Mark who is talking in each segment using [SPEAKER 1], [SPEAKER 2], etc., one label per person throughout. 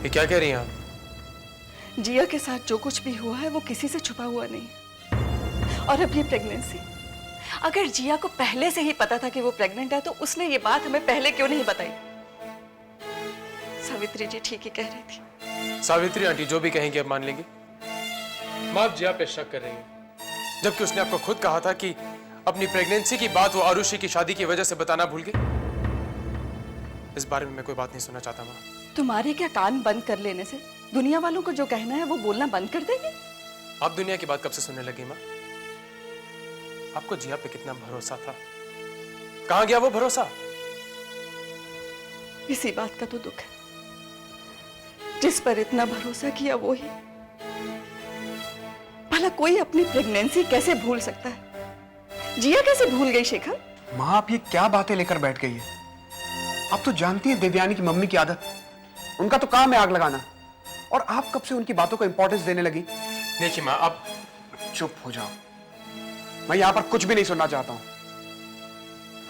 [SPEAKER 1] ये क्या कह रही हैं आप?
[SPEAKER 2] जिया के साथ जो कुछ भी हुआ है वो किसी से छुपा हुआ नहीं। और अब ये प्रेगनेंसी, अगर जिया को पहले से ही पता था कि वो प्रेग्नेंट है तो उसने ये बात हमें पहले क्यों नहीं बताई? सावित्री जी ठीक ही कह रही थी।
[SPEAKER 1] सावित्री आंटी जो भी कहेंगी अब मान लेंगे। माँ आप जिया पे शक कर रही हैं, जबकि उसने आपको खुद कहा था कि अपनी प्रेगनेंसी की बात वो आरुषि की शादी की वजह से बताना भूल गई। इस बारे में मैं कोई बात नहीं सुनना चाहता माँ।
[SPEAKER 2] तुम्हारे क्या कान बंद कर लेने से दुनिया वालों को जो कहना है वो बोलना बंद कर देंगे?
[SPEAKER 1] आप दुनिया की बात कब से सुनने लगी माँ? आपको जिया पे कितना भरोसा था, कहां गया वो भरोसा?
[SPEAKER 2] इसी बात का तो दुख है, जिस पर इतना भरोसा किया वो ही। भला कोई अपनी प्रेगनेंसी कैसे भूल सकता है? जिया कैसे भूल गई शेखर?
[SPEAKER 3] माँ आप ये क्या बातें लेकर बैठ गई है? आप तो जानती हैं देवयानी की मम्मी की आदत, उनका तो काम है आग लगाना, और आप कब से उनकी बातों को इंपॉर्टेंस देने लगी?
[SPEAKER 1] देखिए माँ आप
[SPEAKER 3] चुप हो जाओ, मैं यहां पर कुछ भी नहीं सुनना चाहता हूं।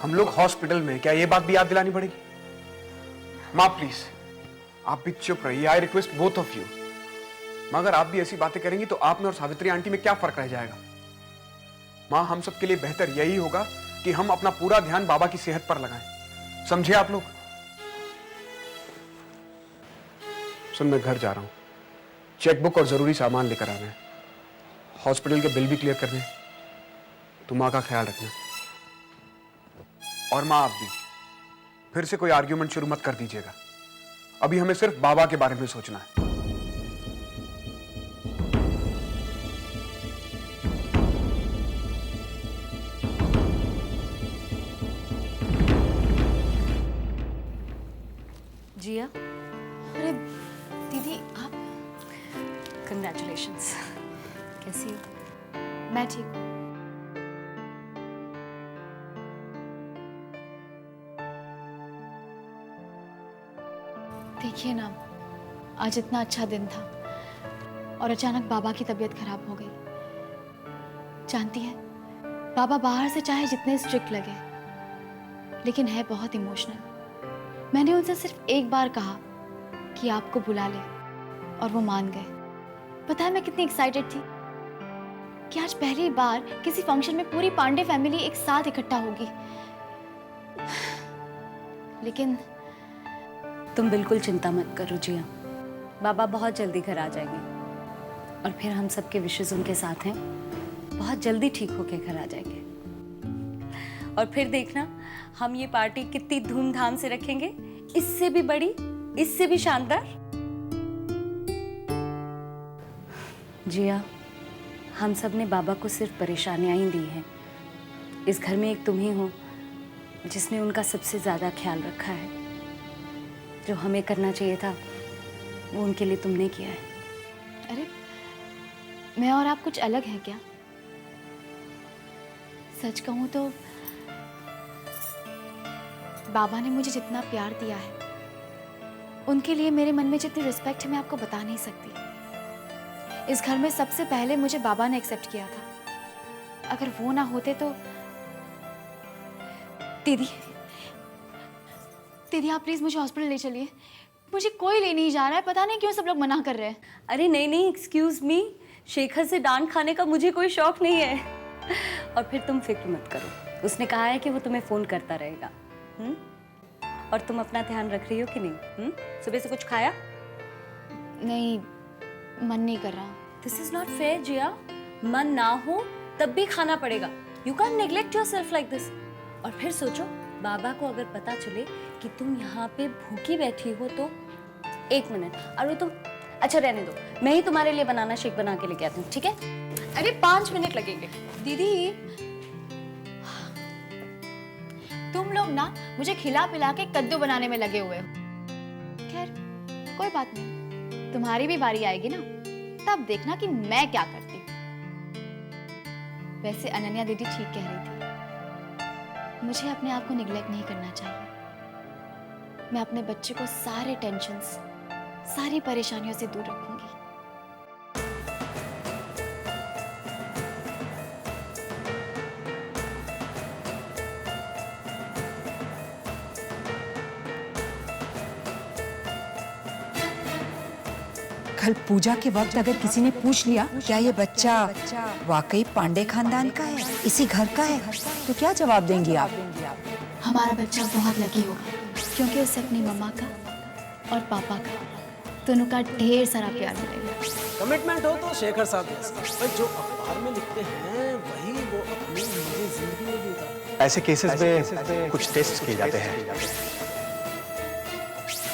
[SPEAKER 3] हम लोग हॉस्पिटल में, क्या ये बात भी याद दिलानी पड़ेगी? माँ प्लीज आप भी चुप रहिए, I request both of you. मगर आप भी ऐसी बातें करेंगी तो आप में और सावित्री आंटी में क्या फर्क रह जाएगा? माँ हम सबके लिए बेहतर यही होगा कि हम अपना पूरा ध्यान बाबा की सेहत पर लगाएं, समझे आप लोग? सुन मैं घर जा रहा हूं, चेकबुक और जरूरी सामान लेकर आना है, हॉस्पिटल के बिल भी क्लियर करने हैं। तुम माँ का ख्याल रखना, और माँ आप भी फिर से कोई आर्ग्यूमेंट शुरू मत कर दीजिएगा। अभी हमें सिर्फ बाबा के बारे में सोचना है।
[SPEAKER 4] जिया, अरे दीदी आप, कंग्रेचुलेशंस। कैसी हो?
[SPEAKER 5] मैं ठीक हूँ। देखिए ना, आज इतना अच्छा दिन था और अचानक बाबा की तबीयत खराब हो गई। जानती है, बाबा बाहर से चाहे जितने स्ट्रिक्ट लगे, लेकिन है बहुत इमोशनल। मैंने उनसे सिर्फ एक बार कहा कि आपको बुला ले और वो मान गए। पता है मैं कितनी एक्साइटेड थी कि आज पहली बार किसी फंक्शन में पूरी पांडे फैमिली एक साथ इकट्ठा होगी। लेकिन
[SPEAKER 4] तुम बिल्कुल चिंता मत करो जिया, बाबा बहुत जल्दी घर आ जाएंगे और फिर हम सबके विशेष उनके साथ हैं, बहुत जल्दी ठीक होके घर आ जाएंगे। और फिर देखना हम ये पार्टी कितनी धूमधाम से रखेंगे, इससे भी बड़ी, इससे भी शानदार। जिया, हम सब ने बाबा को सिर्फ परेशानियां ही दी हैं। इस घर में एक तुम ही हो जिसने उनका सबसे ज्यादा ख्याल रखा है। जो हमें करना चाहिए था वो उनके लिए तुमने किया है।
[SPEAKER 5] अरे मैं और आप कुछ अलग हैं क्या? सच कहूं तो बाबा ने मुझे जितना प्यार दिया है, उनके लिए मेरे मन में जितनी रिस्पेक्ट है मैं आपको बता नहीं सकती। इस घर में सबसे पहले मुझे बाबा ने एक्सेप्ट किया था। अगर वो ना होते तो दीदी, दीदी आप प्लीज मुझे हॉस्पिटल ले चलिए। मुझे कोई ले नहीं जा रहा है, पता नहीं क्यों सब लोग मना कर रहे हैं।
[SPEAKER 4] अरे नहीं नहीं, एक्सक्यूज मी, शेखर से डांट खाने का मुझे कोई शौक नहीं है। और फिर तुम फिक्र मत करो, उसने कहा है कि वो तुम्हें फोन करता रहेगा। और तुम अपना ध्यान रख रही हो कि नहीं? सुबह से कुछ खाया?
[SPEAKER 5] नहीं, मन नहीं कर रहा।
[SPEAKER 4] दिस इज नॉट फेयर जिया, मन ना हो तब भी खाना पड़ेगा। You can neglect yourself like this. और फिर सोचो, बाबा को अगर पता चले कि तुम यहाँ पे भूखी बैठी हो तो। एक मिनट, अरे तुम, अच्छा रहने दो, मैं ही तुम्हारे लिए बनाना शेक बना के लेके आती हूँ, ठीक है?
[SPEAKER 5] अरे 5 मिनट लगेंगे। दीदी तुम लोग ना मुझे खिला पिला के कद्दू बनाने में लगे हुए हो। खैर कोई बात नहीं, तुम्हारी भी बारी आएगी ना, तब देखना कि मैं क्या करती। वैसे अनन्या दीदी ठीक कह रही थी, मुझे अपने आप को निग्लेक्ट नहीं करना चाहिए। मैं अपने बच्चे को सारे टेंशन्स, सारी परेशानियों से दूर रखूंगी।
[SPEAKER 6] कल पूजा के वक्त अगर किसी ने पूछ लिया क्या ये बच्चा वाकई पांडे खानदान का है, इसी घर का है, तो क्या जवाब देंगी आप?
[SPEAKER 5] हमारा बच्चा बहुत लकी होगा क्योंकि उसे अपनी मम्मा का और पापा का दोनों का ढेर सारा प्यार मिलेगा।
[SPEAKER 7] कमिटमेंट हो तो शेखर साहब भाई जो अखबार में लिखते हैं वही वो अपनी निजी जिंदगी में भी उतारते हैं।
[SPEAKER 3] ऐसे केसेस में कुछ टेस्ट किए जाते हैं।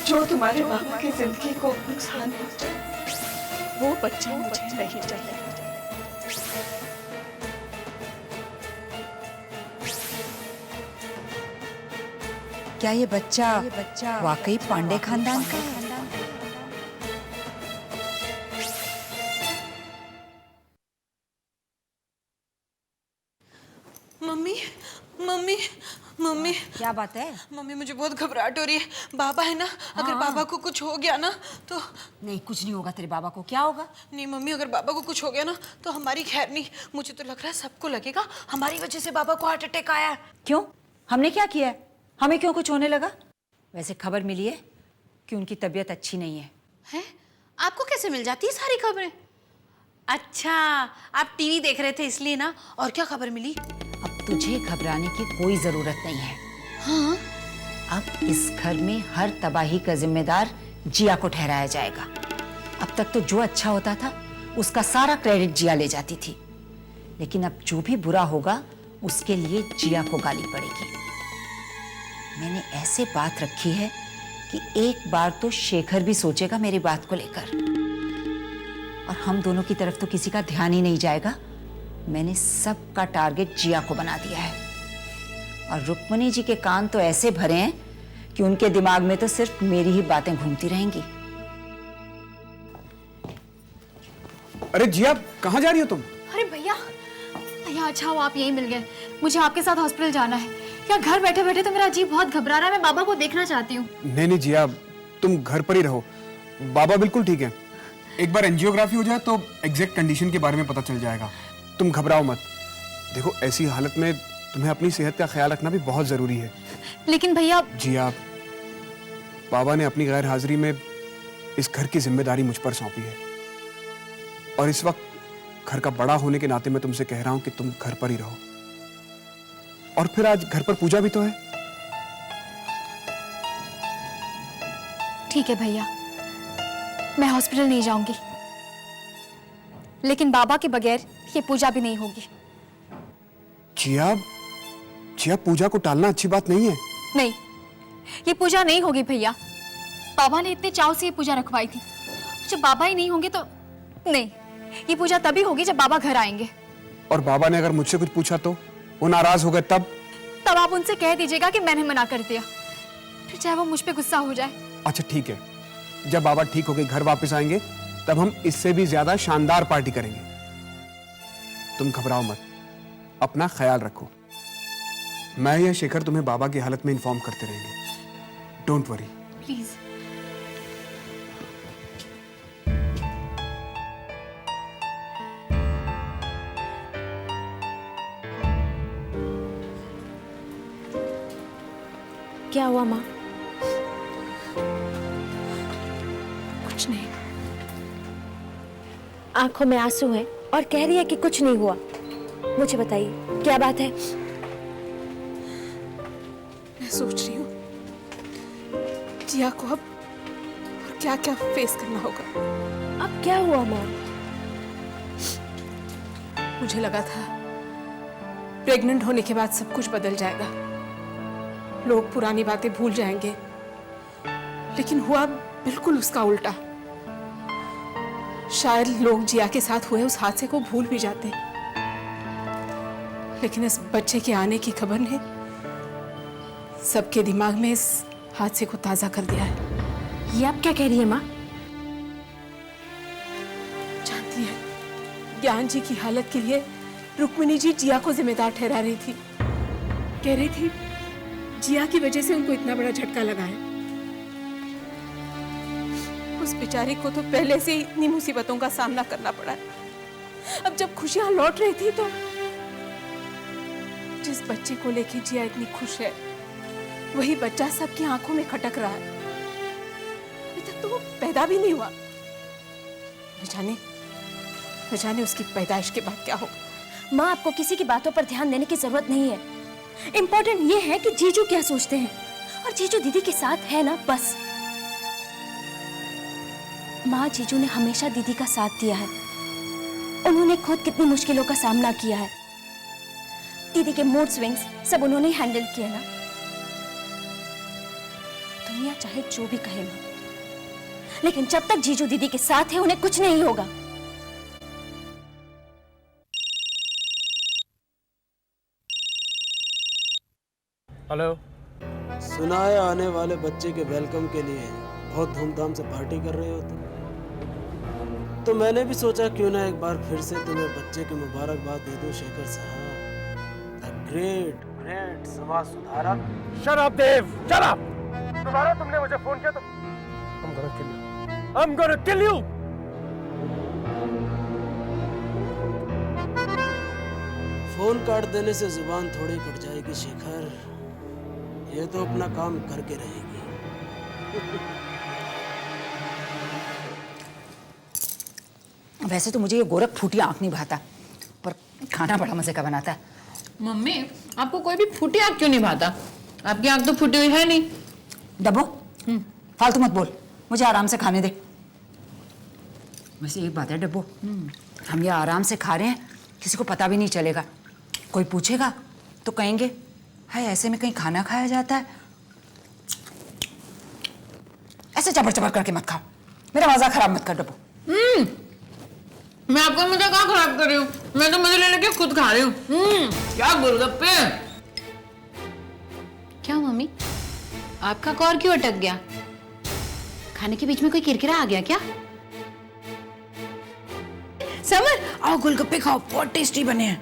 [SPEAKER 2] जो तुम्हारे बाबा की जिंदगी को नुकसान पहुंचा वो बच्चा मुझे नहीं चाहिए।
[SPEAKER 6] क्या ये बच्चा वाकई पांडे खानदान का है?
[SPEAKER 8] मम्मी मम्मी मम्मी
[SPEAKER 6] क्या बात है?
[SPEAKER 8] मम्मी मुझे बहुत घबराहट हो रही है। बाबा है ना, अगर बाबा को कुछ हो गया ना तो।
[SPEAKER 6] नहीं, कुछ नहीं होगा तेरे बाबा को। क्या होगा?
[SPEAKER 8] नहीं मम्मी, अगर बाबा को कुछ हो गया ना तो हमारी खैर नहीं। मुझे तो लग रहा है सबको लगेगा हमारी वजह से बाबा को हार्ट अटैक आया है।
[SPEAKER 6] क्यों? हमने क्या किया है? हमें क्यों कुछ होने लगा? वैसे खबर मिली है कि उनकी तबीयत अच्छी नहीं है।
[SPEAKER 5] हैं? आपको कैसे मिल जाती है सारी खबरें? अच्छा, आप टीवी देख रहे थे इसलिए ना। और क्या खबर मिली?
[SPEAKER 6] अब तुझे घबराने की कोई जरूरत नहीं है।
[SPEAKER 5] हाँ?
[SPEAKER 6] अब इस घर में हर तबाही का जिम्मेदार जिया को ठहराया जाएगा। अब तक तो जो अच्छा होता था उसका सारा क्रेडिट जिया ले जाती थी, लेकिन अब जो भी बुरा होगा उसके लिए जिया को गाली पड़ेगी। मैंने ऐसे बात रखी है कि एक बार तो शेखर भी सोचेगा मेरी बात को लेकर, और हम दोनों की तरफ तो किसी का ध्यान ही नहीं जाएगा। मैंने सबका टारगेट जिया को बना दिया है, और रुक्मणी जी के कान तो ऐसे भरे हैं कि उनके दिमाग में तो सिर्फ मेरी ही बातें घूमती रहेंगी।
[SPEAKER 3] अरे जिया, कहाँ जा रही हो तुम?
[SPEAKER 5] अरे भैया, भैया अच्छा हो आप यहीं मिल गए। मुझे आपके साथ हॉस्पिटल जाना है। क्या घर बैठे बैठे तो मेरा जी बहुत घबरा रहा है। मैं बाबा को देखना चाहती हूँ।
[SPEAKER 3] नहीं नहीं जिया, तुम घर पर ही रहो। बाबा बिल्कुल ठीक है। एक बार एंजियोग्राफी हो जाए तो एग्जैक्ट कंडीशन के बारे में पता चल जाएगा। तुम घबराओ मत। देखो, ऐसी हालत में तुम्हें अपनी सेहत का ख्याल रखना भी बहुत जरूरी है।
[SPEAKER 5] लेकिन भैया।
[SPEAKER 3] जिया, बाबा ने अपनी गैर हाजिरी में इस घर की जिम्मेदारी मुझ पर सौंपी है, और इस वक्त घर का बड़ा होने के नाते मैं तुमसे कह रहा हूं कि तुम घर पर ही रहो। और फिर आज घर पर पूजा भी तो है।
[SPEAKER 5] ठीक है भैया, मैं हॉस्पिटल नहीं जाऊंगी, लेकिन बाबा के बगैर ये पूजा भी नहीं होगी।
[SPEAKER 3] जिया, जिया, पूजा को टालना अच्छी बात नहीं है।
[SPEAKER 5] नहीं, ये पूजा नहीं होगी भैया। बाबा ने इतने चाव से ये पूजा रखवाई थी। जब बाबा ही नहीं होंगे तो नहीं, ये पूजा तभी होगी जब बाबा घर आएंगे।
[SPEAKER 3] और बाबा ने अगर मुझसे कुछ पूछा तो वो नाराज हो गए तब
[SPEAKER 5] आप उनसे कह दीजिएगा कि मैंने मना कर दिया, फिर चाहे वो मुझ पे गुस्सा हो जाए।
[SPEAKER 3] अच्छा ठीक है, जब बाबा ठीक होके घर वापस आएंगे तब हम इससे भी ज्यादा शानदार पार्टी करेंगे। तुम घबराओ मत, अपना ख्याल रखो। मैं या शेखर तुम्हें बाबा की हालत में इन्फॉर्म करते रहेंगे। Don't worry.
[SPEAKER 5] प्लीज।
[SPEAKER 9] क्या हुआ माँ?
[SPEAKER 2] कुछ नहीं।
[SPEAKER 9] आंखों में आंसू हैं और कह रही है कि कुछ नहीं हुआ। मुझे बताइए क्या बात है?
[SPEAKER 8] मैं सोच रही हूँ जिया को अब और क्या क्या फेस करना होगा।
[SPEAKER 9] अब क्या हुआ माँ?
[SPEAKER 8] मुझे लगा था प्रेग्नेंट होने के बाद सब कुछ बदल जाएगा, लोग पुरानी बातें भूल जाएंगे, लेकिन हुआ बिल्कुल उसका उल्टा। शायद लोग जिया के साथ हुए उस हादसे को भूल भी जाते, लेकिन इस बच्चे के आने की खबर ने सबके दिमाग में इस हादसे को ताजा कर दिया है।
[SPEAKER 9] ये आप क्या कह रही है माँ?
[SPEAKER 8] जानती है, ज्ञान जी की हालत के लिए रुक्मिणी जी जिया को जिम्मेदार ठहरा रही थी। कह रही थी जिया की वजह से उनको इतना बड़ा झटका लगा है। उस बेचारी को तो पहले से ही इतनी मुसीबतों का सामना करना पड़ा है। अब जब खुशियां लौट रही थी तो जिस बच्चे को लेके जिया इतनी खुश है, वही बच्चा सबकी आंखों में खटक रहा है। अभी तक तो वो पैदा भी नहीं हुआ, न जाने उसकी पैदाइश के बाद क्या होगा।
[SPEAKER 9] माँ, आपको किसी की बातों पर ध्यान देने की जरूरत नहीं है। इम्पोर्टेंट ये है कि जीजू क्या सोचते हैं, और जीजू दीदी के साथ है ना, बस। माँ, जीजू ने हमेशा दीदी का साथ दिया है। उन्होंने खुद कितनी मुश्किलों का सामना किया है। दीदी के मूड स्विंग्स सब उन्होंने हैंडल किए ना। दुनिया चाहे जो भी कहे माँ, लेकिन जब तक जीजू दीदी के साथ है उन्हें कुछ नहीं होगा।
[SPEAKER 1] हेलो।
[SPEAKER 7] सुना है आने वाले बच्चे के वेलकम के लिए बहुत धूमधाम से पार्टी कर रहे हो तुम। तो मैंने भी सोचा क्यों ना एक बार फिर से तुम्हें बच्चे की मुबारकबाद दे दूं शेखर साहब। द ग्रेट समाज सुधारक।
[SPEAKER 1] शट अप देव, शट अप। दोबारा तुमने मुझे फोन किया तो I'm gonna kill you.
[SPEAKER 7] Phone काट देने से जुबान थोड़ी कट जाएगी शेखर, ये तो अपना काम करके रहेगी।
[SPEAKER 6] वैसे तो मुझे ये गोरख फूटी आंख नहीं भाता, पर खाना बड़ा मजे का बनाता है।
[SPEAKER 10] मम्मी, आपको कोई भी फूटी आंख क्यों नहीं भाता? आपकी आंख तो फूटी हुई है नहीं।
[SPEAKER 6] डब्बो, फालतू मत बोल, मुझे आराम से खाने दे। वैसे एक बात है डब्बो, हम ये आराम से खा रहे हैं, किसी को पता भी नहीं चलेगा। कोई पूछेगा तो कहेंगे हाय ऐसे में कहीं खाना खाया जाता है। ऐसे चबर चबर करके मत खाओ, मेरा मजा खराब मत कर डब्बो।
[SPEAKER 10] मैं आपका मजा कहाँ खराब कर रही हूँ? मैं तो मजे ले लेके खुद खा रही हूँ। क्या गोलगप्पे! क्या मम्मी, आपका कौर क्यों अटक गया? खाने के बीच में कोई किरकिरा आ गया क्या? समर, आओ गोलगप्पे खाओ, बहुत टेस्टी बने हैं।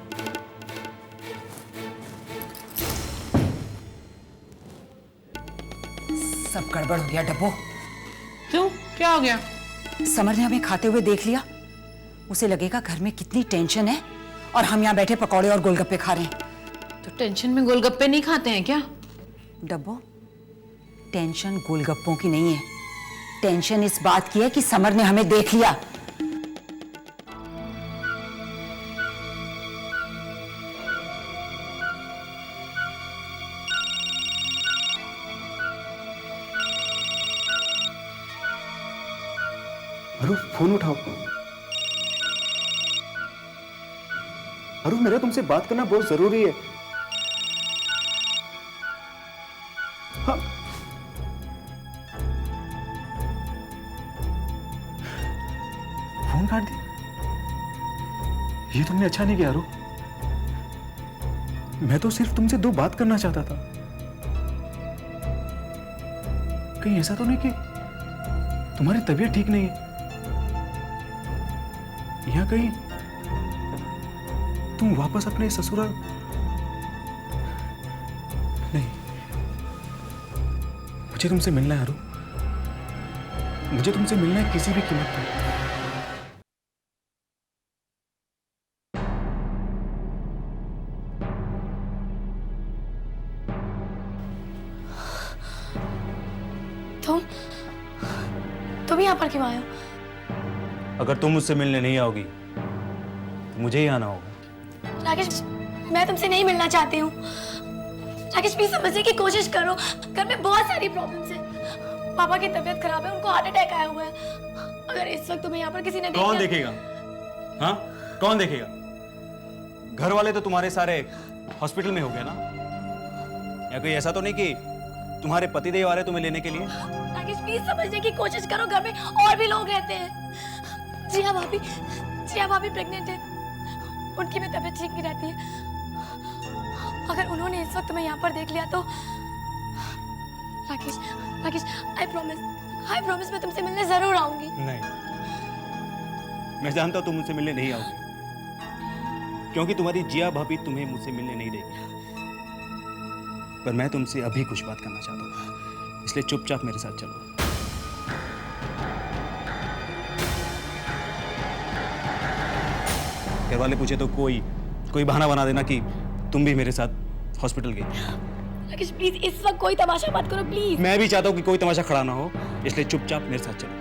[SPEAKER 6] सब गड़बड़ हो गया डब्बो।
[SPEAKER 10] क्यों, क्या हो गया?
[SPEAKER 6] समर ने हमें खाते हुए देख लिया, उसे लगेगा घर में कितनी टेंशन है और हम यहाँ बैठे पकौड़े और गोलगप्पे खा रहे हैं।
[SPEAKER 10] तो टेंशन में गोलगप्पे नहीं खाते हैं क्या?
[SPEAKER 6] डब्बो, टेंशन गोलगप्पों की नहीं है, टेंशन इस बात की है कि समर ने हमें देख लिया।
[SPEAKER 3] अरु फोन उठाओ। अरु मेरा तुमसे बात करना बहुत जरूरी है। हाँ। फोन काट दिया, ये तुमने अच्छा नहीं किया अरु। मैं तो सिर्फ तुमसे दो बात करना चाहता था। कहीं ऐसा तो नहीं कि तुम्हारी तबीयत ठीक नहीं है, या कहीं तुम वापस अपने ससुराल? नहीं, मुझे तुमसे मिलना है अरु, मुझे तुमसे मिलना है किसी भी कीमत पर।
[SPEAKER 9] तुम यहाँ पर क्यों आए हो?
[SPEAKER 11] अगर तुम मुझसे मिलने नहीं आओगी तो मुझे ही आना होगा।
[SPEAKER 9] राकेश, मैं तुमसे नहीं मिलना चाहती हूँ। राकेश, प्लीज समझने की कोशिश करो, घर में बहुत सारी प्रॉब्लम्स हैं। पापा की तबीयत खराब है, उनको हार्ट अटैक आया हुआ है। अगर इस वक्त तुम्हें यहाँ पर किसी ने देख
[SPEAKER 11] कौन
[SPEAKER 9] लिया...
[SPEAKER 11] देखेगा? हाँ, कौन देखेगा? घर वाले तो तुम्हारे सारे हॉस्पिटल में हो गए ना। या कोई ऐसा तो नहीं कि तुम्हारे पतिदेव आ रहे तुम्हें लेने के लिए?
[SPEAKER 9] राकेश, प्लीज समझने की कोशिश करो, घर में और भी लोग रहते हैं। जिया भाभी प्रेग्नेंट है, उनकी भी तबीयत ठीक नहीं रहती है। अगर उन्होंने इस वक्त मैं यहाँ पर देख लिया तो राकेश, आई प्रॉमिस मैं तुमसे मिलने जरूर आऊंगी।
[SPEAKER 11] नहीं, मैं जानता हूँ तुम मुझसे मिलने नहीं आओगी, क्योंकि तुम्हारी जिया भाभी तुम्हें मुझसे मिलने नहीं देगी। पर मैं तुमसे अभी कुछ बात करना चाहता हूँ, इसलिए चुपचाप मेरे साथ चलो। घर वाले पूछे तो कोई बहाना बना देना कि तुम भी मेरे साथ हॉस्पिटल गई।
[SPEAKER 9] राकेश, प्लीज इस वक्त कोई तमाशा मत करो, प्लीज।
[SPEAKER 11] मैं भी चाहता हूँ कि कोई तमाशा खड़ा ना हो, इसलिए चुपचाप मेरे साथ चलो।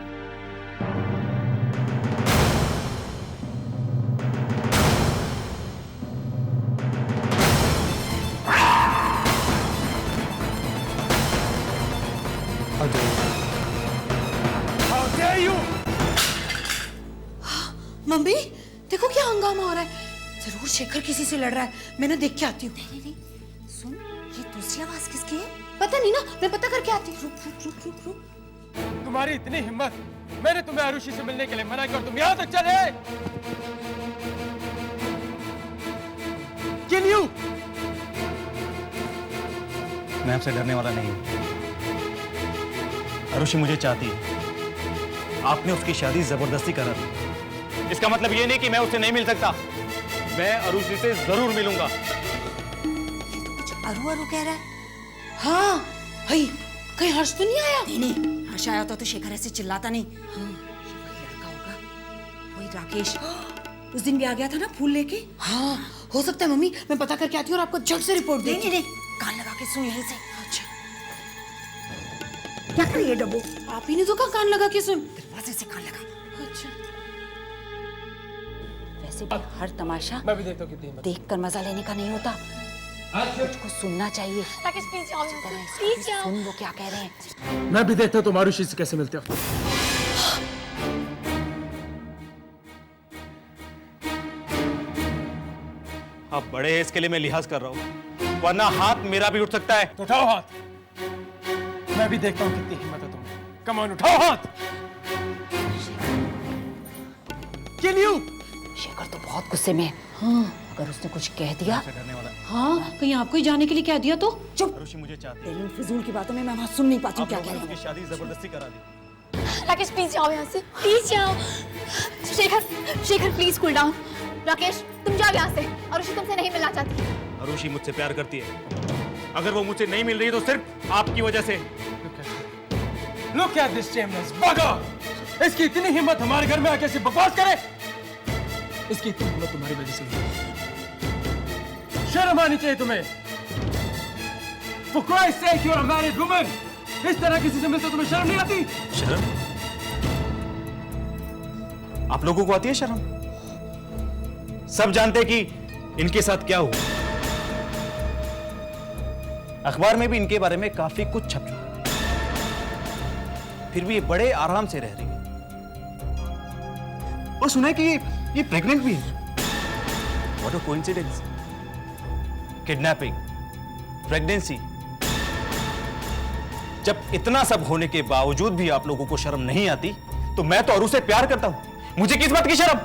[SPEAKER 1] you?
[SPEAKER 10] मम्मी देखो क्या हंगामा हो रहा है। जरूर शेखर किसी से लड़ रहा है। मैं ना देख के आती हूँ।
[SPEAKER 6] नहीं, सुन, ये दूसरी आवाज किसकी है?
[SPEAKER 10] पता नहीं ना, मैं पता करके आती हूँ। रुक।
[SPEAKER 1] तुम्हारी इतनी हिम्मत, मैंने तुम्हें आरुषि से मिलने के लिए मना किया और तुम यहाँ तक चले। Kill you?
[SPEAKER 11] मैं आपसे डरने वाला नहीं हूं। आरुषि मुझे चाहती है। आपने उसकी शादी जबरदस्ती करा दी। इसका मतलब ये नहीं कि मैं उससे नहीं मिल सकता। मैं आरुषि से जरूर मिलूंगा।
[SPEAKER 6] ये तो कुछ अरू कह रहा है।
[SPEAKER 10] हाँ भाई, कहीं हर्ष तो नहीं आया?
[SPEAKER 6] नहीं, हर्ष आया होता तो शेखर ऐसे चिल्लाता नहीं। हाँ, ये वही लड़का होगा, वही राकेश। उस दिन भी आ गया था ना फूल लेके।
[SPEAKER 10] हाँ हो सकता है मम्मी, मैं पता करके आती हूँ और आपको झट से रिपोर्ट देती हूँ।
[SPEAKER 6] नहीं, कान लगा के सुन यहीं से। अच्छा, क्या कर रही है डब्बू?
[SPEAKER 10] आप ही ने तो कहा कान लगा के सुन।
[SPEAKER 6] दरवाजे से कान लगा।
[SPEAKER 10] अच्छा,
[SPEAKER 6] वैसे भी हर तमाशा
[SPEAKER 1] मैं भी देखता हूँ कितनी हिम्मत।
[SPEAKER 6] देखकर मजा लेने का नहीं होता, कुछ सुनना चाहिए।
[SPEAKER 9] राकेश प्लीज जाओ यहाँ से, प्लीज जाओ।
[SPEAKER 6] सुन वो क्या कह रहे हैं।
[SPEAKER 1] मैं भी देखता हूँ तुम आरुषि से कैसे मिलते हो।
[SPEAKER 11] आप बड़े हैं, इसके लिए मैं लिहाज कर रहा हूँ, वरना हाथ मेरा भी उठ सकता है।
[SPEAKER 1] तो उठाओ हाथ। मैं भी देखता हूँ कितनी हिम्मत है तुम्हें। कम ऑन, उठाओ हाथ। Kill you?
[SPEAKER 6] शेखर तो बहुत गुस्से में है। हाँ, अगर उसने कुछ कह दिया।
[SPEAKER 11] डरने वाला।
[SPEAKER 10] हाँ कहीं आपको ही जाने के लिए कह दिया तो?
[SPEAKER 6] चुप।
[SPEAKER 11] आरुषि मुझे चाहती है।
[SPEAKER 6] तेरी फिजूल की बातों में मैं वहां सुन नहीं पाती हूँ
[SPEAKER 11] आप
[SPEAKER 6] क्या
[SPEAKER 11] लोगों
[SPEAKER 6] कह
[SPEAKER 11] ने
[SPEAKER 6] रहे
[SPEAKER 11] उसकी शादी जबरदस्ती करा दी।
[SPEAKER 9] राकेश प्लीज जाओ यहाँ से, प्लीज जाओ। Shekhar please cool down. Rakesh तुम जाओ यहाँ से, आरुषि तुमसे नहीं मिलना चाहती।
[SPEAKER 11] आरुषि मुझसे प्यार करती है। अगर वो मुझसे नहीं मिल रही तो सिर्फ आपकी वजह से।
[SPEAKER 1] Look at this shameless bugger! इसकी इतनी हिम्मत हमारे घर में आके ऐसे बकवास करे। इसकी इतनी हिम्मत तुम्हारी वजह से हुई। शर्म आनी चाहिए तुम्हें। For Christ's sake, you're a married woman. इस तरह किसी से मिलते तुम्हें शर्म नहीं आती?
[SPEAKER 11] शर्म? आप लोगों को आती है शर्म? सब जानते हैं कि इनके साथ क्या हुआ। अखबार में भी इनके बारे में काफी कुछ छप चुका है। फिर भी ये बड़े आराम से रह रही है। और सुना है कि ये प्रेग्नेंट भी है। What a coincidence! Kidnapping, pregnancy. जब इतना सब होने के बावजूद भी आप लोगों को शर्म नहीं आती, तो मैं तो अरू से प्यार करता हूं। मुझे किस बात की शर्म?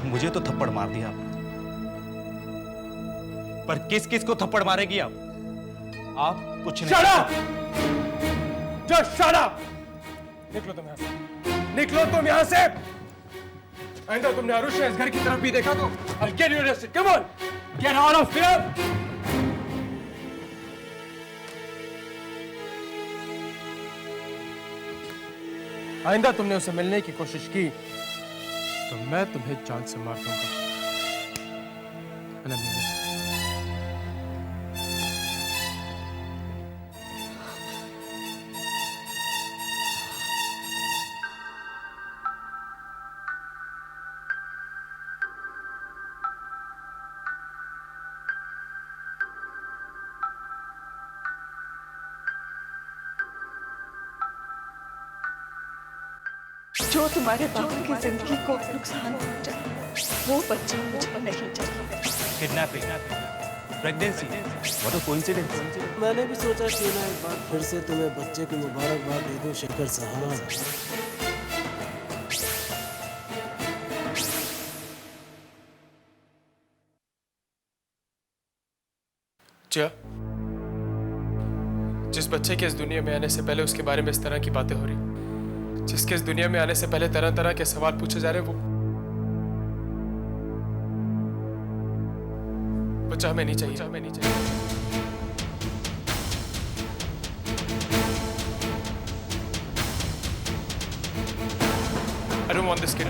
[SPEAKER 11] मुझे तो थप्पड़ मार दिया आपने, पर किस किस को थप्पड़ मारेगी आप? आप कुछ नहीं।
[SPEAKER 1] Shut up! Just shut up! निकलो तुम यहाँ से। निकलो तुम यहाँ से। आइंदा तुमने आरुषि इस घर की तरफ भी देखा तो I'll get you arrested. Come on, get out of here. आइंदा तुमने उसे मिलने की कोशिश की तो मैं तुम्हें जान से मार दूंगा।
[SPEAKER 2] जो तुम्हारे पापा की जिंदगी को नुकसान पहुंचा, वो बच्चा मुझे नहीं चाहिए।
[SPEAKER 11] Kidnapping, pregnancy, what a coincidence.
[SPEAKER 7] मैंने भी सोचा क्यों ना एक बार फिर से तुम्हें बच्चे की मुबारकबाद दे दूं शेखर साहब।
[SPEAKER 1] जिया, जिस बच्चे के इस दुनिया में आने से पहले उसके बारे में इस तरह की बातें हो रही, जिसके इस दुनिया में आने से पहले तरह तरह के सवाल पूछे जा रहे, वो बच्चा हमें नहीं चाहिए। हमें नहीं चाहिए। I don't want this kid.